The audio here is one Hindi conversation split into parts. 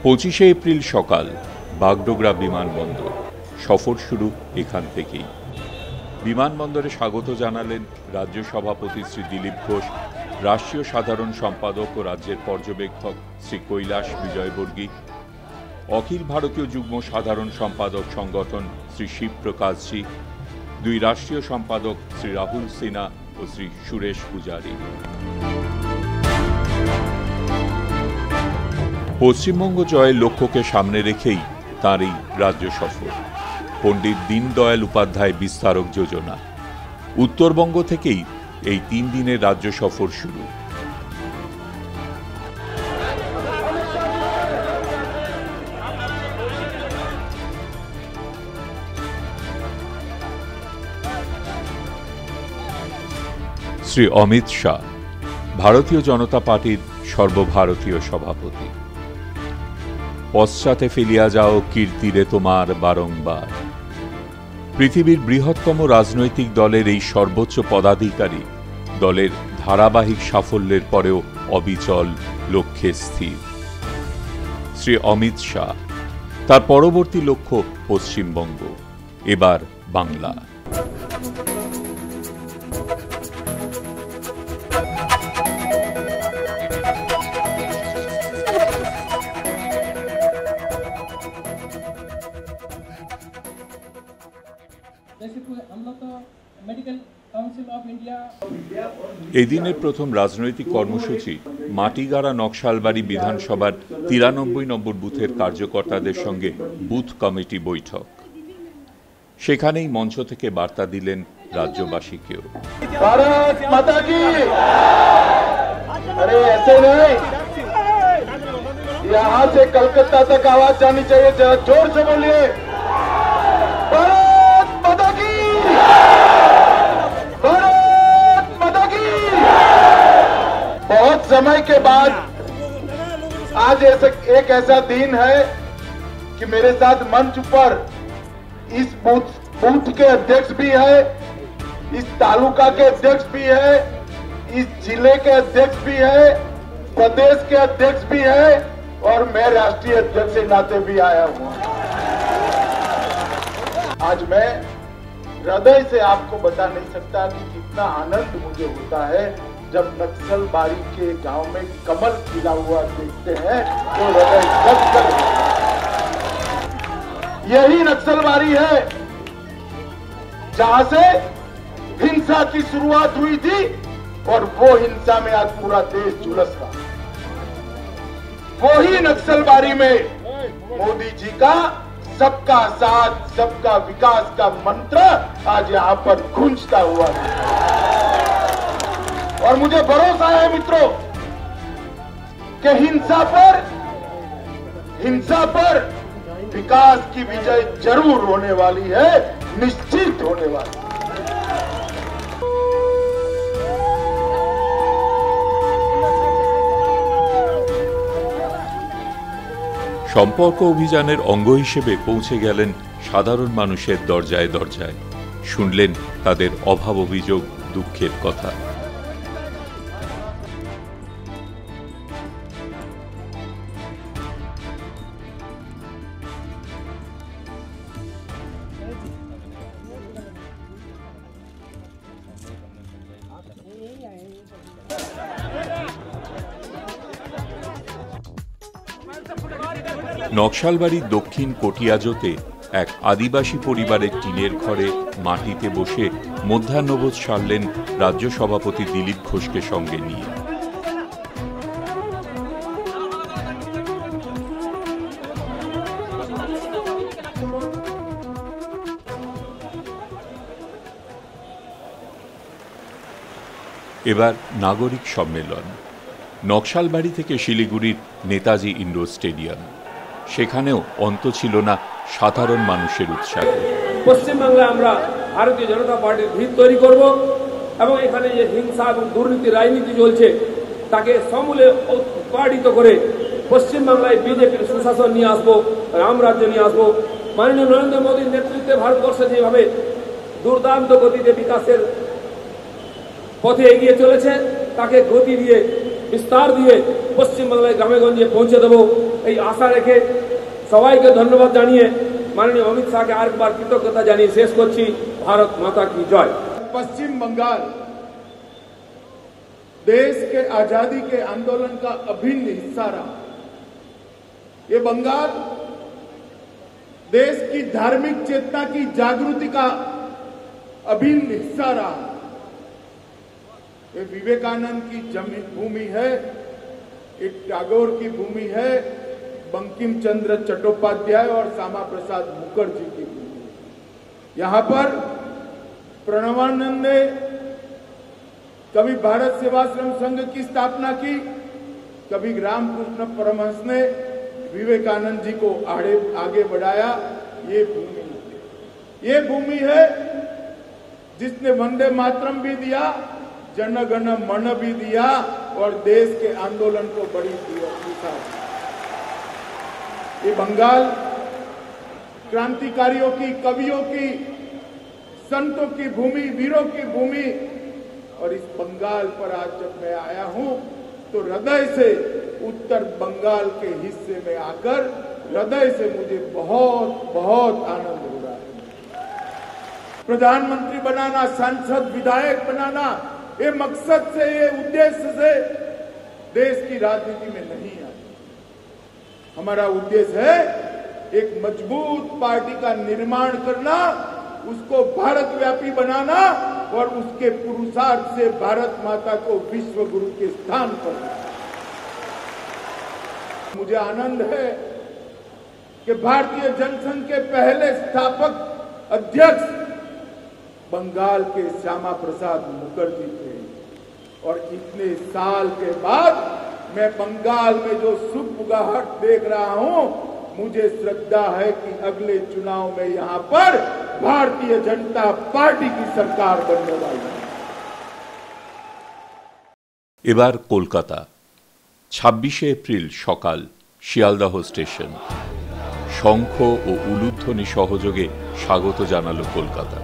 পঁচিশে এপ্রিল সকাল বাগডোগরা বিমানবন্দর। সফর শুরু এখান থেকেই। বিমানবন্দরে স্বাগত জানালেন রাজ্য সভাপতি শ্রী দিলীপ ঘোষ, রাষ্ট্রীয় সাধারণ সম্পাদক ও রাজ্যের পর্যবেক্ষক শ্রী কৈলাস বিজয়বর্গী, অখিল ভারতীয় যুগ্ম সাধারণ সম্পাদক সংগঠন শ্রী শিবপ্রকাশজি, দুই রাষ্ট্রীয় সম্পাদক শ্রী রাহুল সিনহা ও শ্রী সুরেশ পূজারী। পশ্চিমবঙ্গ জয়ের লক্ষ্যকে সামনে রেখেই তাঁর এই রাজ্য সফর। পণ্ডিত দীনদয়াল উপাধ্যায় বিস্তারক যোজনা। উত্তরবঙ্গ থেকেই এই 3 দিনের রাজ্য সফর শুরু। শ্রী অমিত শাহ, ভারতীয় জনতা পার্টির সর্বভারতীয় সভাপতি। পশ্চাতে ফেলিয়া যাও কীর্তিরে তোমার বারংবার। পৃথিবীর বৃহত্তম রাজনৈতিক দলের এই সর্বোচ্চ পদাধিকারী দলের ধারাবাহিক সাফল্যের পরেও অবিচল, লক্ষ্যে স্থির। শ্রী অমিত শাহ, তার পরবর্তী লক্ষ্য পশ্চিমবঙ্গ, এবার বাংলা। এদিনের প্রথম রাজনৈতিক কর্মসূচি মাটিগাড়া নকশালবাড়ি বিধানসভার 93 নম্বর বুথের কার্যকর্তাদের সঙ্গে বুথ কমিটি বৈঠক। সেখানেই মঞ্চ থেকে বার্তা দিলেন রাজ্যবাসীকেও। भारत माता की। अरे ऐसे नहीं, यहाँ से कलकत्ता तक आवाज जानी चाहिए, जरा जोर से बोलिए, भारत माता की, भारत माता की। बहुत समय के बाद आज एक ऐसा दिन है कि मेरे साथ मंच पर इस बूथ के अध्यक्ष भी है, इस तालुका के अध्यक्ष भी है, इस जिले के अध्यक्ष भी है, प्रदेश के अध्यक्ष भी है और मैं राष्ट्रीय अध्यक्ष के नाते भी आया हूं। आज मैं हृदय से आपको बता नहीं सकता कि कितना आनंद मुझे होता है जब नक्सलबाड़ी के गांव में कमल खिला हुआ देखते हैं तो हृदय गदगद। यही नक्सलबाड़ी है जहां से हिंसा की शुरुआत हुई थी और वो हिंसा में आज पूरा देश झुलस रहा। वो ही नक्सलबाड़ी में मोदी जी का सबका साथ सबका विकास का मंत्र आज यहाँ पर गूंजता हुआ है। और मुझे भरोसा है मित्रों कि हिंसा पर विकास की विजय जरूर होने वाली है, निश्चित होने वाली है। সম্পর্ক অভিযানের অঙ্গ হিসেবে পৌঁছে গেলেন সাধারণ মানুষের দরজায় দরজায়। শুনলেন তাদের অভাব, অভিযোগ, দুঃখের কথা। নকশালবাড়ির দক্ষিণ কটিয়াজোতে এক আদিবাসী পরিবারের টিনের ঘরে মাটিতে বসে মধ্যাহ্নভোজ সারলেন রাজ্য সভাপতি দিলীপ ঘোষকে সঙ্গে নিয়ে। এবার নাগরিক সম্মেলন। নকশালবাড়ি থেকে শিলিগুড়ির নেতাজি ইন্ডোর স্টেডিয়াম। সেখানেও অন্ত ছিল না সাধারণ মানুষের উৎসাহ। পশ্চিমবাংলা আমরা ভারতীয় জনতা পার্টির ভিত তৈরি করব এবং এখানে যে হিংসা এবং দুর্নীতি রাজনীতি চলছে তাকে সমূলে উৎপাদিত করে পশ্চিমবাংলায় বিজেপির সুশাসন নিয়ে আসবো, রামরাজ্য নিয়ে আসবো। মাননীয় নরেন্দ্র মোদীর নেতৃত্বে ভারতবর্ষে যেভাবে দুর্দান্ত গতিতে বিকাশের পথে এগিয়ে চলেছে তাকে গতি দিয়ে বিস্তার দিয়ে পশ্চিমবাংলায় গ্রামেগঞ্জে পৌঁছে দেবো এই আশা রেখে সবাইকে ধন্যবাদ জানিয়ে माननीय अमित शाह के आरेकबार कृतज्ञता जानिए शेष करছি। भारत माता की जय। पश्चिम बंगाल देश के आजादी के आंदोलन का अभिन्न हिस्सा रहा। ये बंगाल देश की धार्मिक चेतना की जागृति का अभिन्न हिस्सा रहा। ये विवेकानंद की जमीन भूमि है, ये टैगोर की भूमि है, बंकिम चंद्र चट्टोपाध्याय और श्यामा प्रसाद मुखर्जी की भूमि। यहां पर प्रणवानंद ने कभी भारत सेवाश्रम संघ की स्थापना की, कभी रामकृष्ण परमहंस ने विवेकानंद जी को आगे बढ़ाया। ये भूमि है जिसने वंदे मातरम भी दिया, जन गण मन भी दिया और देश के आंदोलन को बड़ी दिशा। ये बंगाल क्रांतिकारियों की, कवियों की, संतों की भूमि, वीरों की भूमि। और इस बंगाल पर आज जब मैं आया हूं तो हृदय से उत्तर बंगाल के हिस्से में आकर हृदय से मुझे बहुत बहुत आनंद हो रहा है। प्रधानमंत्री बनाना, सांसद, विधायक बनाना, ये मकसद से, ये उद्देश्य से देश की राजनीति में नहीं है। हमारा उद्देश्य है एक मजबूत पार्टी का निर्माण करना, उसको भारत व्यापी बनाना और उसके पुरुषार्थ से भारत माता को विश्व गुरु के स्थान पर लाना। मुझे आनंद है कि भारतीय जनसंघ के पहले स्थापक अध्यक्ष बंगाल के श्यामा प्रसाद मुखर्जी थे और इतने साल के बाद मैं बंगाल में जो सुगबुगाहट देख रहा हूं, मुझे श्रद्धा है कि अगले चुनाव में यहां पर भारतीय जनता पार्टी की सरकार बनने वाली है। এবার কলকাতা 26 এপ্রিল সকাল শিয়ালদহ স্টেশন শঙ্খ ও উলুধ্বনি সহযোগে স্বাগত জানালো কলকাতা।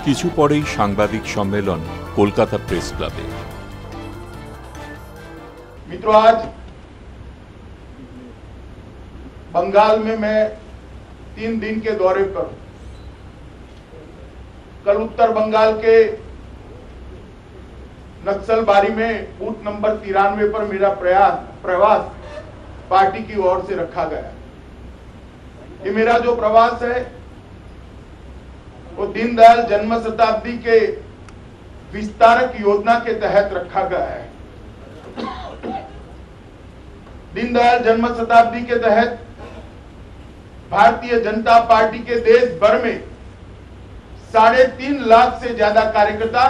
কিছু পরেই সাংবাদিক সম্মেলন কলকাতা প্রেস ক্লাবে। मित्रों, आज बंगाल में मैं 3 दिन के दौरे पर, कल उत्तर बंगाल के नक्सलबारी में बूथ नंबर 93 पर मेरा प्रवास पार्टी की ओर से रखा गया। ये मेरा जो प्रवास है वो दीनदयाल जन्म शताब्दी के विस्तारक योजना के तहत रखा गया है। दीनदयाल जन्म शताब्दी के तहत भारतीय जनता पार्टी के देश भर में 3.5 लाख से ज्यादा कार्यकर्ता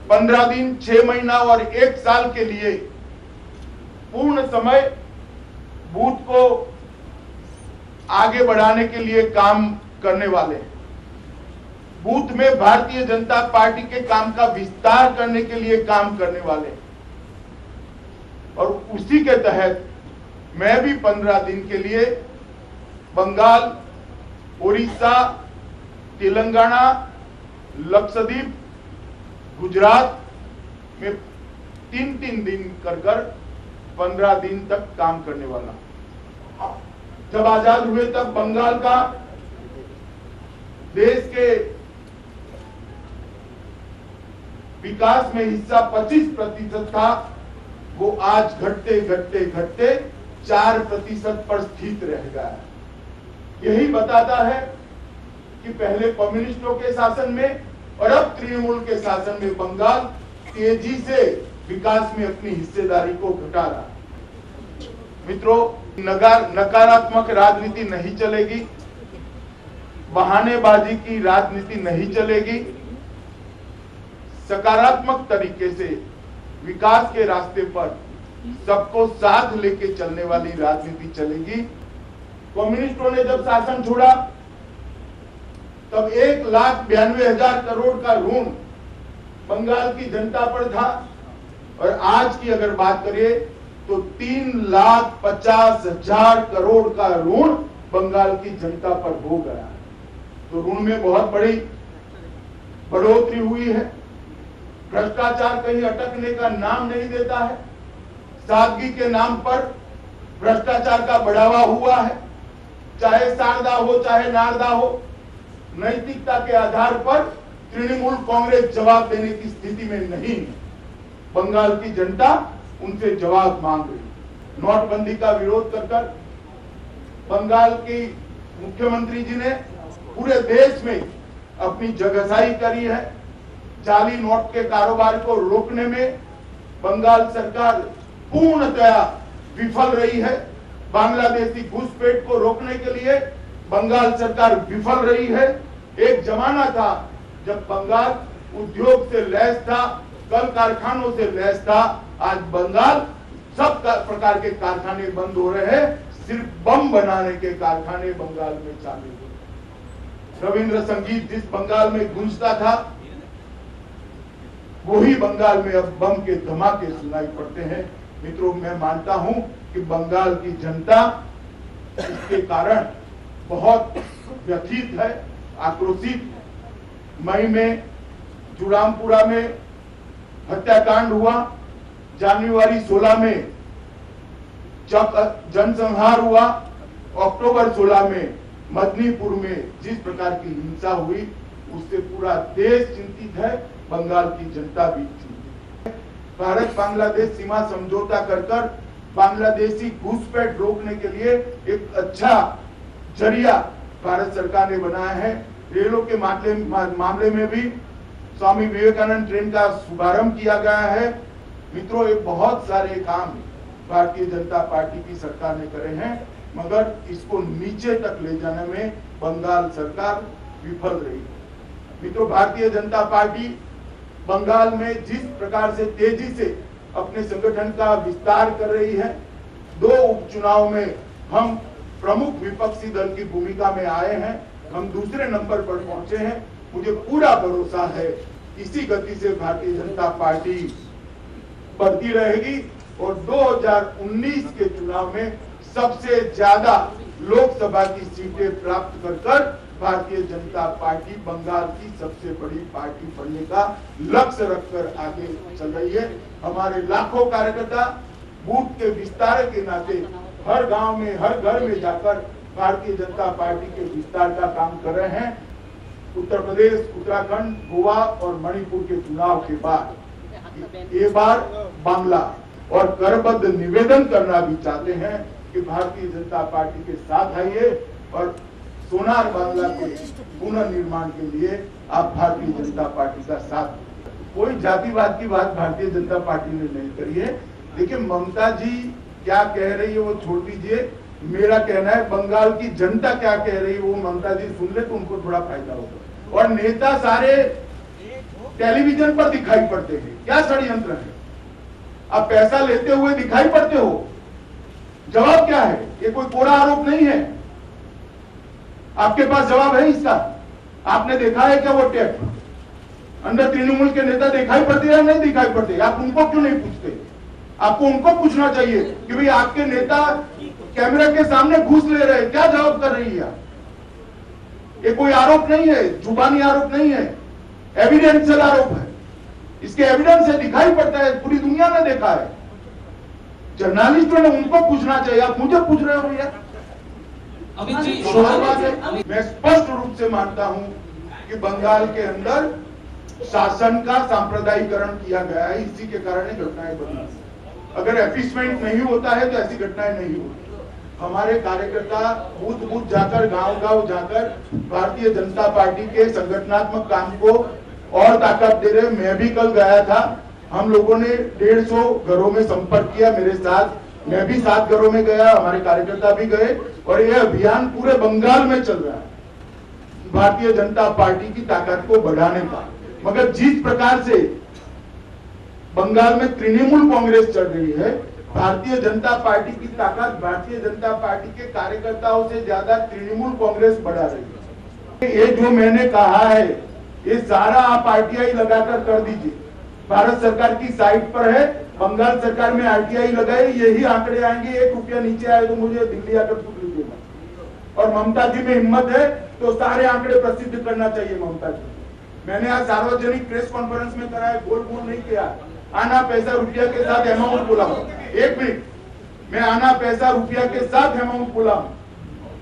15 दिन, 6 महीना और 1 साल के लिए पूर्ण समय बूथ को आगे बढ़ाने के लिए काम करने वाले हैं। बूथ में भारतीय जनता पार्टी के काम का विस्तार करने के लिए काम करने वाले हैं। और उसी के तहत मैं भी 15 दिन के लिए बंगाल, उड़ीसा, तेलंगाना, लक्षद्वीप, गुजरात में 3-3 दिन कर 15 दिन तक काम करने वाला। जब आजाद हुए तब बंगाल का देश के विकास में हिस्सा 25% था, वो आज घटते घटते घटते 4% पर स्थित रह गया। यही बताता है कि पहले कम्युनिस्टों के शासन में और अब तृणमूल के शासन में बंगाल तेजी से विकास में अपनी हिस्सेदारी को घटा रहा। मित्रों, नकारात्मक राजनीति नहीं चलेगी, बहानेबाजी की राजनीति नहीं चलेगी, सकारात्मक तरीके से विकास के रास्ते पर सबको साथ लेके चलने वाली राजनीति चलेगी। कम्युनिस्टों ने जब शासन छोड़ा तब 1,92,000 करोड़ का ऋण बंगाल की जनता पर था और आज की अगर बात करें तो 3,50,000 करोड़ का ऋण बंगाल की जनता पर हो गया। तो ऋण में बहुत बड़ी बढ़ोतरी हुई है। भ्रष्टाचार कहीं अटकने का नाम नहीं देता है। सादगी के नाम पर भ्रष्टाचार का बढ़ावा हुआ है। चाहे शारदा हो चाहे नारदा हो, नैतिकता के आधार पर तृणमूल कांग्रेस जवाब देने की स्थिति में नहीं है। बंगाल की जनता उनसे जवाब मांग रही। नोटबंदी का विरोध कर बंगाल की मुख्यमंत्री जी ने पूरे देश में अपनी जगहसाई करी है। जाली नोट के कारोबार को रोकने में बंगाल सरकार पूर्णतया विफल रही है। बांग्लादेशी घुसपैठ को रोकने के लिए बंगाल सरकार विफल रही है। एक जमाना था जब बंगाल उद्योग से लैस था, कल कारखानों से लैस था। आज बंगाल सब प्रकार के कारखाने बंद हो रहे हैं, सिर्फ बम बनाने के कारखाने बंगाल में चालू हो। रविंद्र संगीत जिस बंगाल में गूंजता था, वही बंगाल में अब बम के धमाके सुनाई पड़ते हैं। मित्रों, मैं मानता हूं कि बंगाल की जनता इसके कारण बहुत व्यथित है, आक्रोशित। मई में जुरामपुरा में हत्याकांड हुआ, जनवरी 16 में जनसंहार हुआ, अक्टूबर 16 में मदनीपुर में जिस प्रकार की हिंसा हुई उससे पूरा देश चिंतित है, बंगाल की जनता भी चिंतित है। भारत बांग्लादेश सीमा समझौता कर बांग्लादेशी घुसपैठ रोकने के लिए एक अच्छा जरिया भारत सरकार ने बनाया है। रेलों के मामले में भी स्वामी विवेकानंद ट्रेन का शुभारंभ किया गया है। मित्रों, ये बहुत सारे काम भारतीय जनता पार्टी की सरकार ने करे हैं, मगर इसको नीचे तक ले जाने में बंगाल सरकार विफल रही है। मित्रों, भारतीय जनता पार्टी बंगाल में जिस प्रकार से तेजी से अपने संगठन का विस्तार कर रही है, 2 उपचुनाव में हम प्रमुख विपक्षी दल की भूमिका में आए हैं, हम दूसरे नंबर पर पहुंचे हैं। मुझे पूरा भरोसा है इसी गति से भारतीय जनता पार्टी बढ़ती रहेगी और 2019 के चुनाव में सबसे ज्यादा लोकसभा की सीटें प्राप्त कर भारतीय जनता पार्टी बंगाल की सबसे बड़ी पार्टी बनने का लक्ष्य रखकर आगे चल रही है। हमारे लाखों कार्यकर्ता बूथ के विस्तार के नाते हर गांव में, हर घर में जाकर भारतीय जनता पार्टी के विस्तार का काम कर रहे हैं। उत्तर प्रदेश, उत्तराखंड, गोवा और मणिपुर के चुनाव के बाद ये बार बांग्ला और करबद्ध निवेदन करना भी चाहते हैं कि भारतीय जनता पार्टी के साथ आइए और सोनार बांग्ला के पुनर्निर्माण के लिए आप भारतीय जनता पार्टी का साथ। कोई जातिवाद की बात भारतीय जनता पार्टी ने नहीं करी है। देखिए, ममता जी क्या कह रही है वो छोड़ दीजिए, मेरा कहना है बंगाल की जनता क्या कह रही है वो ममता जी सुन ले तो उनको थोड़ा फायदा होगा। और नेता सारे टेलीविजन पर दिखाई पड़ते हैं, क्या षड्यंत्र है? आप पैसा लेते हुए दिखाई पड़ते हो, जवाब क्या है? ये कोई कोरा आरोप नहीं है, आपके पास जवाब है इसका? आपने देखा है क्या वो टेप? अंदर तृणमूल के नेता दिखाई पड़ते हैं नहीं दिखाई पड़ते? आप उनको क्यों नहीं पूछते? आपको उनको पूछना चाहिए कि भाई आपके नेता कैमरे के सामने घूस ले रहे हैं, क्या जवाब कर रही है? ये कोई आरोप नहीं है, जुबानी आरोप नहीं है, एविडेंशियल आरोप है। इसके एविडेंस है, दिखाई पड़ता है, पूरी दुनिया ने देखा है। जर्नलिस्टों ने उनको पूछना चाहिए, आप मुझे पूछ रहे हो भैया? मैं स्पष्ट रूप से मानता हूं कि बंगाल के अंदर शासन का सांप्रदायिकरण किया गया है, इसी के कारण घटनाएं बनी। अगर एफिशमेंट नहीं होता है तो ऐसी घटनाएं नहीं होती। हमारे कार्यकर्ता बूथ बूथ जाकर, गांव गांव जाकर भारतीय जनता पार्टी के संगठनात्मक काम को और ताकत दे रहे। मैं भी कल गया था, हम लोगों ने 150 घरों में संपर्क किया मेरे साथ, मैं भी 7 घरों में गया, हमारे कार्यकर्ता भी गए, और यह अभियान पूरे बंगाल में चल रहा है भारतीय जनता पार्टी की ताकत को बढ़ाने का। मगर जिस प्रकार से बंगाल में तृणमूल कांग्रेस चल रही है, भारतीय जनता पार्टी की ताकत भारतीय जनता पार्टी के कार्यकर्ताओं से ज्यादा तृणमूल कांग्रेस बढ़ा रही है। ये जो मैंने कहा है ये सारा आप आरटीआई लगाकर कर दीजिए। भारत सरकार की साइट पर है, बंगाल सरकार में आरटीआई लगाए, यही आंकड़े आएंगे। 1 रुपया नीचे आए तो मुझे दिल्ली आकर पूछ लीजिएगा। और ममता जी में हिम्मत है तो सारे आंकड़े प्रसिद्ध करना चाहिए ममता जी। मैंने आज सार्वजनिक प्रेस कॉन्फ्रेंस में कराया, गोल बोल नहीं किया। आना पैसा रुपया के साथ अमाउंट बोला हूं। 1 मिनट, मैं आना पैसा रुपया के साथ अमाउंट बोला हूं।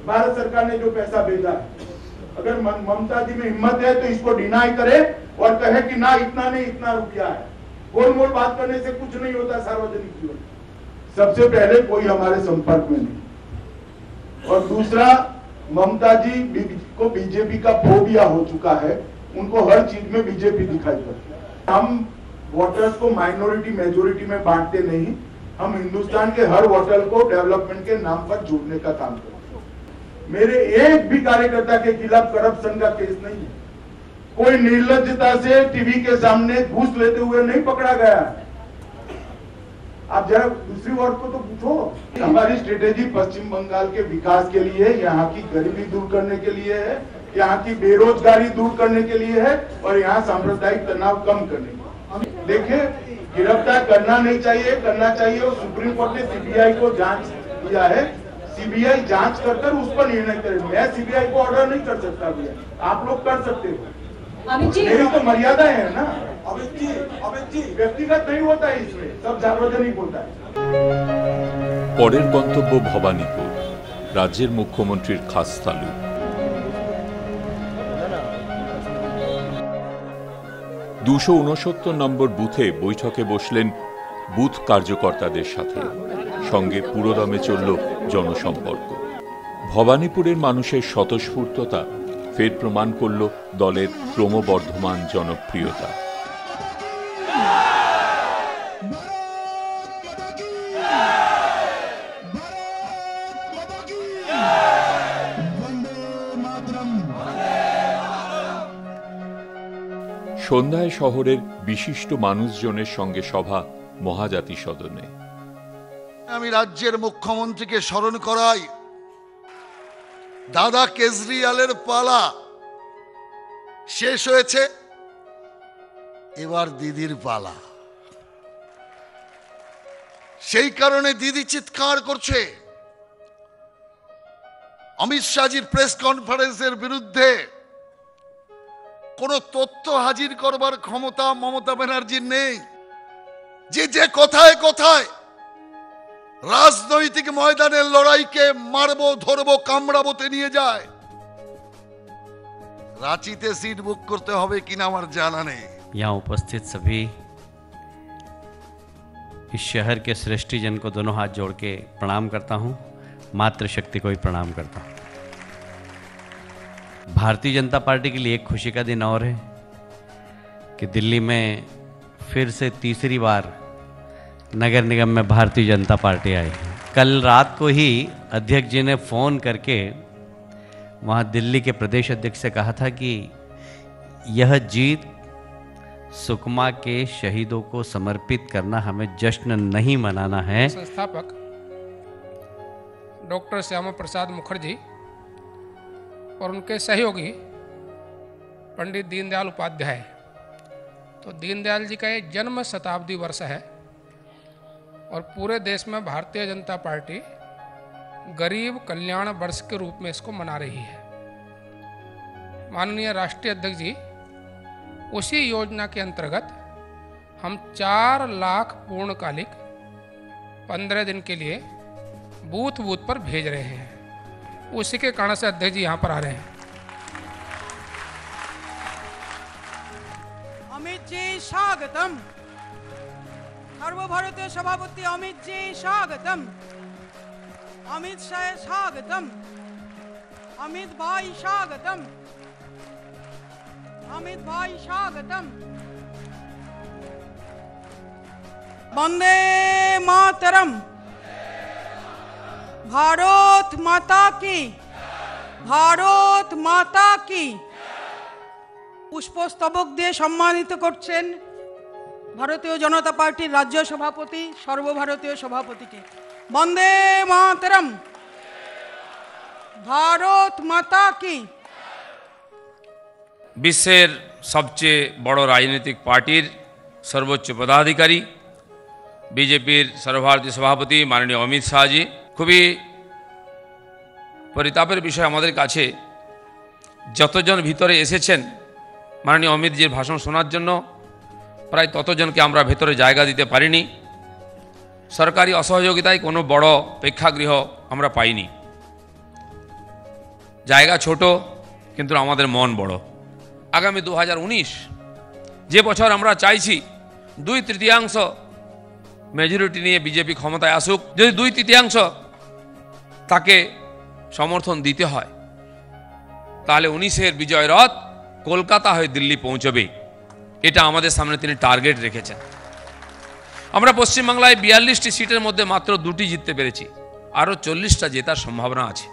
भारत सरकार ने जो पैसा भेजा है, अगर ममता जी में हिम्मत है तो इसको डिनाई करे और कहे कि ना इतना नहीं, इतना रुपया है। गोल मोल बात करने से कुछ नहीं होता सार्वजनिक जीवन। सबसे पहले कोई हमारे संपर्क में नहीं, और दूसरा ममता जी को बीजेपी का फोबिया हो चुका है, उनको हर चीज में बीजेपी दिखाई पड़ती है। हम वोटर्स को माइनॉरिटी मेजोरिटी में बांटते नहीं, हम हिंदुस्तान के हर वोटर को डेवलपमेंट के नाम पर जोड़ने का काम करते हैं। मेरे एक भी कार्यकर्ता के खिलाफ करप्शन का केस नहीं है। कोई निर्लज्जता से टीवी के सामने घूस लेते हुए नहीं पकड़ा गया। आप जरा दूसरी वर्ग को तो पूछो। हमारी स्ट्रेटेजी पश्चिम बंगाल के विकास के लिए, यहाँ की गरीबी दूर करने के लिए है, यहाँ की बेरोजगारी दूर करने के लिए है, और यहाँ सांप्रदायिक तनाव कम करने के लिए। देखिए, गिरफ्तार करना नहीं चाहिए, करना चाहिए। और सुप्रीम कोर्ट ने सीबीआई को जांच दिया है, सीबीआई जांच कर उस पर निर्णय करे। मैं सीबीआई को ऑर्डर नहीं कर सकता भैया, आप लोग कर सकते हो। मेरी तो मर्यादा है ना। अमित जी व्यक्तिगत नहीं होता है, इसमें सब सार्वजनिक होता है। পরের গন্তব্য ভবানীপুর, রাজ্যের মুখ্যমন্ত্রীর খাসতালু। 269 নম্বর বুথে বৈঠকে বসলেন বুথ কার্যকর্তাদের সাথে, সঙ্গে পুরোদমে চলল জনসম্পর্ক। ভবানীপুরের মানুষের স্বতঃস্ফূর্ততা ফের প্রমাণ করল দলের ক্রমবর্ধমান জনপ্রিয়তা। সন্ধ্যায় শহরের বিশিষ্ট মানুষজনের সঙ্গে সভা মহাজাতি সদনে। আমি রাজ্যের মুখ্যমন্ত্রীকে স্মরণ করাই, দাদা কেজরিওয়ালের পালা শেষ হয়েছে, এবার দিদির পালা। সেই কারণে দিদি চিৎকার করছে অমিত শাহজির প্রেস কনফারেন্সের বিরুদ্ধে কোন তথ্য হাজির করবার ক্ষমতা মমতা ব্যানার্জির নেই। যে কথায় কথায় রাজনৈতিক ময়দানের লড়াইকে মারবো, ধরবো, কামড়াবোতে নিয়ে যায়। রাঁচিতে সিট বুক করতে হবে কিনা আমার জানা নেই। यहाँ उपस्थित सभी इस शहर के सृष्टि जन को दोनों हाथ जोड़ के प्रणाम करता हूँ, मातृशक्ति को भी प्रणाम करता हूँ। भारतीय जनता पार्टी के लिए एक खुशी का दिन और है कि दिल्ली में फिर से तीसरी बार नगर निगम में भारतीय जनता पार्टी आई है। कल रात को ही अध्यक्ष जी ने फ़ोन करके वहाँ दिल्ली के प्रदेश अध्यक्ष से कहा था कि यह जीत सुकमा के शहीदों को समर्पित करना, हमें जश्न नहीं मनाना है। संस्थापक डॉक्टर श्यामा प्रसाद मुखर्जी और उनके सहयोगी पंडित दीनदयाल उपाध्याय, तो दीनदयाल जी का ये जन्म शताब्दी वर्ष है और पूरे देश में भारतीय जनता पार्टी गरीब कल्याण वर्ष के रूप में इसको मना रही है। माननीय राष्ट्रीय अध्यक्ष जी, उसी योजना के अंतर्गत हम 4 लाख पूर्णकालिक 15 दिन के लिए बूथ बूथ पर भेज रहे हैं। उसी के कारण से अध्यक्ष जी यहाँ पर आ रहे हैं। अमित जी स्वागतम। সর্বভারতীয় সভাপতি অমিত জি স্বাগতম। অমিত শাহ স্বাগতম। অমিত ভাই স্বাগতম। অমিত ভাই স্বাগতম। বন্দে মাতরম। ভারত মাতা কি, ভারত মাতা কি। পুষ্পস্তবক দিয়ে সম্মানিত করছেন ভারতীয় জনতা পার্টির রাজ্য সভাপতি সর্বভারতীয় সভাপতিকে। বন্দে মাতরম। ভারত মাতা কি। বিশ্বের সবচেয়ে বড় রাজনৈতিক পার্টির সর্বোচ্চ পদাধিকারী বিজেপির সর্বভারতীয় সভাপতি মাননীয় অমিত শাহজি, খুবই পরিতাপের বিষয় আমাদের কাছে যতজন ভিতরে এসেছেন মাননীয় অমিতজির ভাষণ শোনার জন্য, প্রায় ততজনকে আমরা ভেতরে জায়গা দিতে পারিনি। সরকারি অসহযোগিতায় কোনো বড় প্রেক্ষাগৃহ আমরা পাইনি। জায়গা ছোট, কিন্তু আমাদের মন বড়। আগামী 2019 যে বছর আমরা চাইছি 2/3 মেজরিটি নিয়ে বিজেপি ক্ষমতায় আসুক, যদি 2/3 তাকে সমর্থন দিতে হয়, তাহলে 19-এর বিজয় রথ কলকাতা হয়ে দিল্লি পৌঁছবে। এটা আমাদের সামনে তিনি টার্গেট রেখেছেন। আমরা পশ্চিমবাংলায় 42টি সিটের মধ্যে মাত্র 2টি জিততে পেরেছি, আরও 40টা জেতার সম্ভাবনা আছে।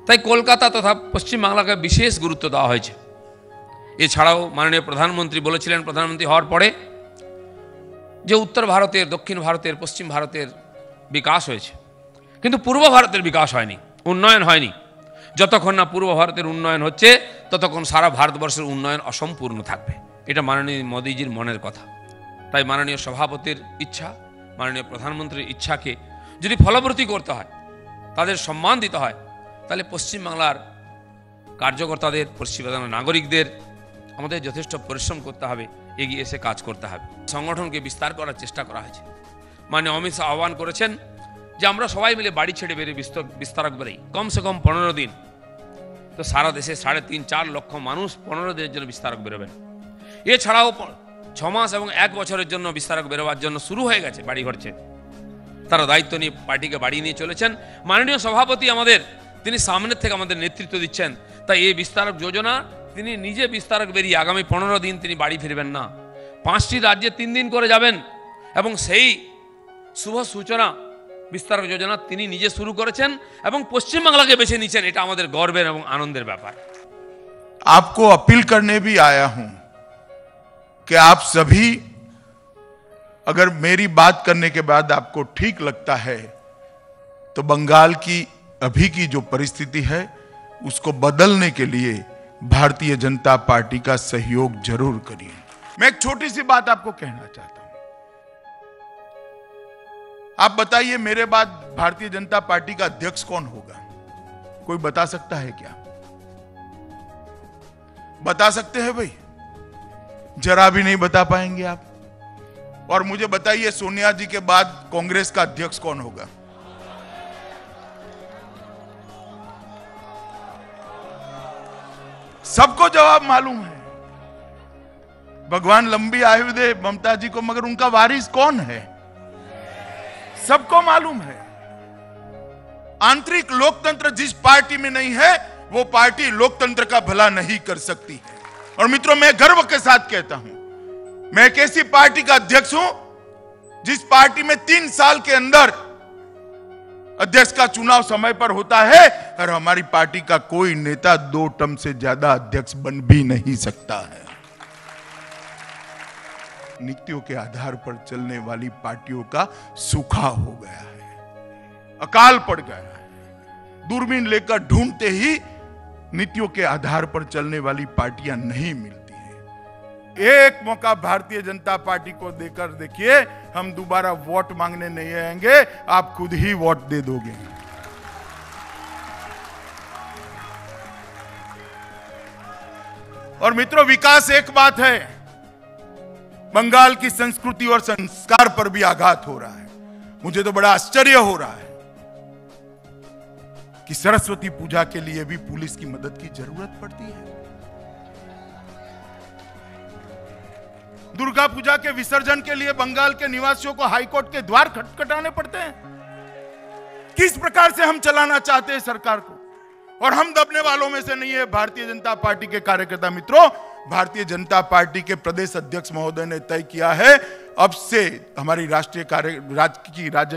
তাই কলকাতা তথা পশ্চিমবাংলাকে বিশেষ গুরুত্ব দেওয়া হয়েছে। এছাড়াও মাননীয় প্রধানমন্ত্রী বলেছিলেন প্রধানমন্ত্রী হওয়ার পরে যে উত্তর ভারতের, দক্ষিণ ভারতের, পশ্চিম ভারতের বিকাশ হয়েছে, কিন্তু পূর্ব ভারতের বিকাশ হয়নি, উন্নয়ন হয়নি। যতক্ষণ না পূর্ব ভারতের উন্নয়ন হচ্ছে ততক্ষণ সারা ভারতবর্ষের উন্নয়ন অসম্পূর্ণ থাকবে। এটা মাননীয় মোদীজির মনের কথা। তাই মাননীয় সভাপতির ইচ্ছা, মাননীয় প্রধানমন্ত্রীর ইচ্ছাকে যদি ফলপ্রতি করতে হয়, তাদের সম্মান দিতে হয়, তাহলে পশ্চিমবাংলার কার্যকর্তাদের, পশ্চিমবাংলার নাগরিকদের আমাদের যথেষ্ট পরিশ্রম করতে হবে, এগিয়ে এসে কাজ করতে হবে। সংগঠনকে বিস্তার করার চেষ্টা করা হয়েছে। মাননীয় অমিত শাহ আহ্বান করেছেন যে আমরা সবাই মিলে বাড়ি ছেড়ে বেরিয়ে বিস্তারক বেরোই, কমসে কম 15 দিন। তো সারা দেশে 3.5-4 লক্ষ মানুষ 15 দিনের জন্য বিস্তারক বেরোবেন। এছাড়াও 6 মাস এবং 1 বছরের জন্য বিস্তারক বেরোবার জন্য শুরু হয়ে গেছে বাড়ি ঘরছে। তারা দায়িত্ব নিয়ে পার্টিকে বাড়ি নিয়ে চলেছেন। মাননীয় সভাপতি আমাদের, তিনি সামনের থেকে আমাদের নেতৃত্ব দিচ্ছেন। তাই এই বিস্তারক যোজনা, তিনি নিজে বিস্তারক বেরিয়ে আগামী 15 দিন তিনি বাড়ি ফিরবেন না, 5টি রাজ্যে 3 দিন করে যাবেন। এবং সেই শুভ সূচনা বিস্তারক যোজনা তিনি নিজে শুরু করেছেন এবং পশ্চিমবাংলাকে বেছে নিয়েছেন। এটা আমাদের গর্বের এবং আনন্দের ব্যাপার। आपको अपील करने भी आया हूं कि आप सभी, अगर मेरी बात करने के बाद आपको ठीक लगता है तो बंगाल की अभी की जो परिस्थिति है उसको बदलने के लिए भारतीय जनता पार्टी का सहयोग जरूर करिए। मैं एक छोटी सी बात आपको कहना चाहता हूं। आप बताइए, मेरे बाद भारतीय जनता पार्टी का अध्यक्ष कौन होगा? कोई बता सकता है क्या? बता सकते हैं भाई? जरा भी नहीं बता पाएंगे आप। और मुझे बताइए, सोनिया जी के बाद कांग्रेस का अध्यक्ष कौन होगा? सबको जवाब मालूम है। भगवान लंबी आयु दे ममता जी को, मगर उनका वारिस कौन है सबको मालूम है। आंतरिक लोकतंत्र जिस पार्टी में नहीं है, वो पार्टी लोकतंत्र का भला नहीं कर सकती है। और मित्रों, मैं गर्व के साथ कहता हूं, मैं एक ऐसी पार्टी का अध्यक्ष हूं जिस पार्टी में 3 साल के अंदर अध्यक्ष का चुनाव समय पर होता है, और हमारी पार्टी का कोई नेता 2 टर्म से ज्यादा अध्यक्ष बन भी नहीं सकता है। नीतियों के आधार पर चलने वाली पार्टियों का सूखा हो गया है, अकाल पड़ गया है। दूरबीन लेकर ढूंढते ही नीतियों के आधार पर चलने वाली पार्टियां नहीं मिलती हैं। एक मौका भारतीय जनता पार्टी को देकर देखिए, हम दोबारा वोट मांगने नहीं आएंगे, आप खुद ही वोट दे दोगे। और मित्रों, विकास एक बात है, बंगाल की संस्कृति और संस्कार पर भी आघात हो रहा है। मुझे तो बड़ा आश्चर्य हो रहा है कि सरस्वती पूजा के लिए भी पुलिस की मदद की जरूरत पड़ती है। दुर्गा पूजा के विसर्जन के लिए बंगाल के निवासियों को हाईकोर्ट के द्वार खटखटाने पड़ते हैं। किस प्रकार से हम चलाना चाहते हैं सरकार को, और हम दबने वालों में से नहीं है भारतीय जनता पार्टी के कार्यकर्ता मित्रों। भारतीय जनता पार्टी के प्रदेश अध्यक्ष महोदय ने तय किया है, अब से हमारी राज्य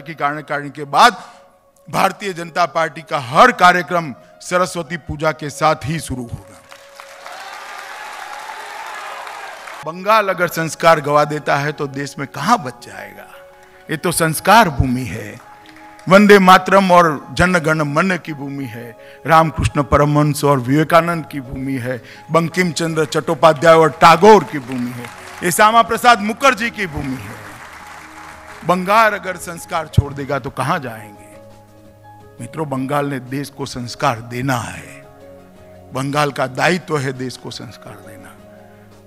की कार्यकारिणी के बाद भारतीय जनता पार्टी का हर कार्यक्रम सरस्वती पूजा के साथ ही शुरू होगा। बंगाल अगर संस्कार गवा देता है तो देश में कहां बच जाएगा। ये तो संस्कार भूमि है, वंदे मातरम और जन गण मन की भूमि है, रामकृष्ण परमहंस और विवेकानंद की भूमि है, बंकिम चंद्र चट्टोपाध्याय और टैगोर की भूमि है, ये श्यामा प्रसाद मुखर्जी की भूमि है। बंगाल अगर संस्कार छोड़ देगा तो कहां जाएंगे। मित्रों, बंगाल ने देश को संस्कार देना है, बंगाल का दायित्व है देश को संस्कार देना।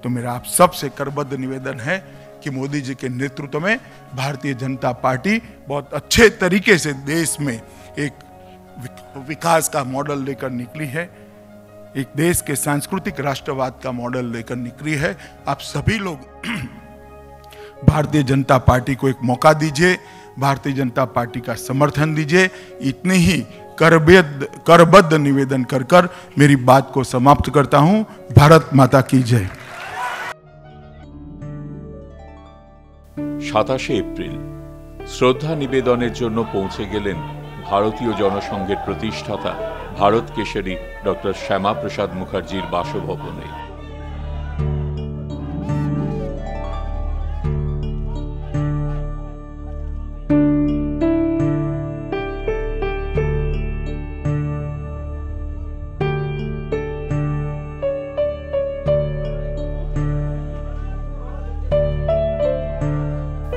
तो मेरा आप सबसे करबद्ध निवेदन है कि मोदी जी के नेतृत्व में भारतीय जनता पार्टी बहुत अच्छे तरीके से देश में एक विकास का मॉडल लेकर निकली है, एक देश के सांस्कृतिक राष्ट्रवाद का मॉडल लेकर निकली है। आप सभी लोग भारतीय जनता पार्टी को एक मौका दीजिए, भारतीय जनता पार्टी का समर्थन दीजिए। इतने ही करबद्ध निवेदन कर मेरी बात को समाप्त करता हूं। भारत माता की जय। 27 এপ্রিল শ্রদ্ধা নিবেদনের জন্য পৌঁছে গেলেন ভারতীয় জনসংঘের প্রতিষ্ঠাতা ভারত কেশরী ডক্টর শ্যামা প্রসাদ মুখার্জির বাসভবনে।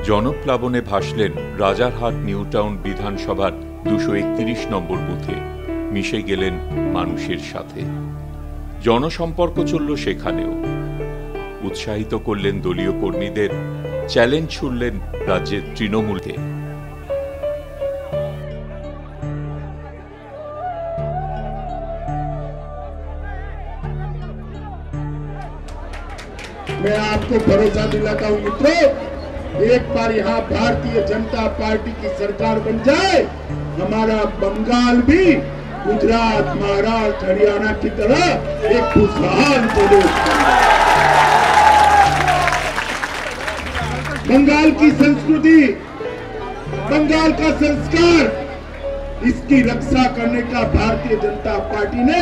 জনপ্লাবনে ভাসলেন রাজারহাট নিউ টাউন বিধানসভার 231 নম্বর বুথে, মিশে গেলেন মানুষের সাথে। জনসম্পর্ক চলল সেখানেও। উৎসাহিত করলেন দলীয় কর্মীদের, চ্যালেঞ্জ ছুড়লেন রাজ্যের তৃণমূলকে। मैं आपको भरोसा दिलाता हूं मित्रों, एक बार यहाँ भारतीय जनता पार्टी की सरकार बन जाए, हमारा बंगाल भी गुजरात, महाराष्ट्र, हरियाणा की तरह एक खुशहाल प्रदेश। बंगाल की संस्कृति, बंगाल का संस्कार, इसकी रक्षा करने का भारतीय जनता पार्टी ने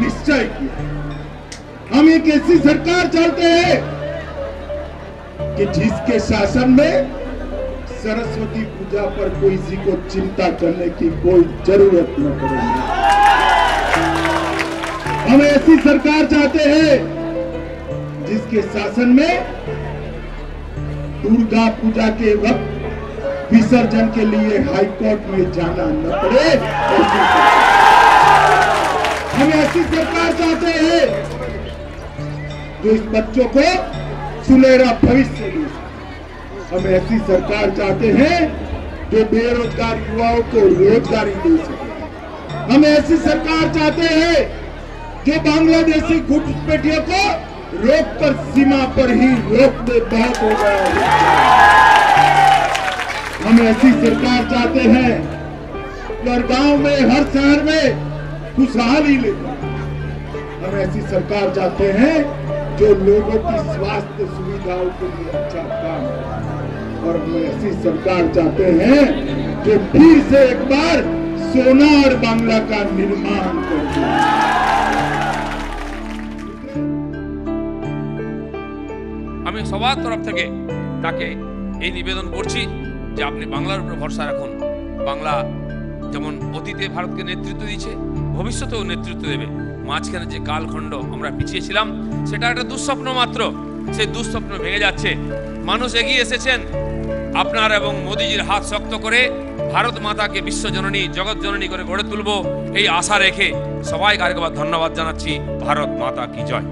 निश्चय किया। हम एक ऐसी सरकार चाहते हैं कि जिसके शासन में सरस्वती पूजा पर कोई किसी को चिंता करने की कोई जरूरत न पड़ेगी। हम ऐसी सरकार चाहते हैं जिसके शासन में दुर्गा पूजा के वक्त विसर्जन के लिए हाईकोर्ट में जाना न पड़े। हम ऐसी सरकार चाहते हैं जो इस बच्चों को सुनहरा भविष्य दे। हम ऐसी सरकार चाहते हैं जो बेरोजगार युवाओं को रोजगारी दे सके। हम ऐसी सरकार चाहते हैं जो बांग्लादेशी घुसपैठियों को रोककर सीमा पर ही रोक दे। बहुत हो गया। हम ऐसी सरकार चाहते हैं हर गांव में, हर शहर में खुशहाली लेकर। हम ऐसी सरकार चाहते हैं जो लोगों की स्वास्थ्य सुविधाओं के लिए अच्छा काम करे। और हम ऐसी सरकार चाहते हैं जो फिर से एक बार सोना और बांग्ला का निर्माण कर दे। আমি সবার তরফ থেকে তাকে এই নিবেদন করছি যে আপনি বাংলার উপর ভরসা রাখুন। বাংলা যেমন অতীতে ভারতকে নেতৃত্ব দিয়েছে, ভবিষ্যতেও নেতৃত্ব দেবে। মাঝখানে যে কালখণ্ড আমরা পিছিয়েছিলাম সেটা একটা দুঃস্বপ্ন মাত্র। সেই দুঃস্বপ্ন ভেঙে যাচ্ছে। মানুষ এগিয়ে এসেছেন আপনার এবং মোদিজির হাত শক্ত করে ভারত মাতাকে বিশ্বজননী, জগৎ জননী করে গড়ে তুলব এই আশা রেখে সবাইকে আরেকবার ধন্যবাদ জানাচ্ছি। ভারত মাতা কি জয়।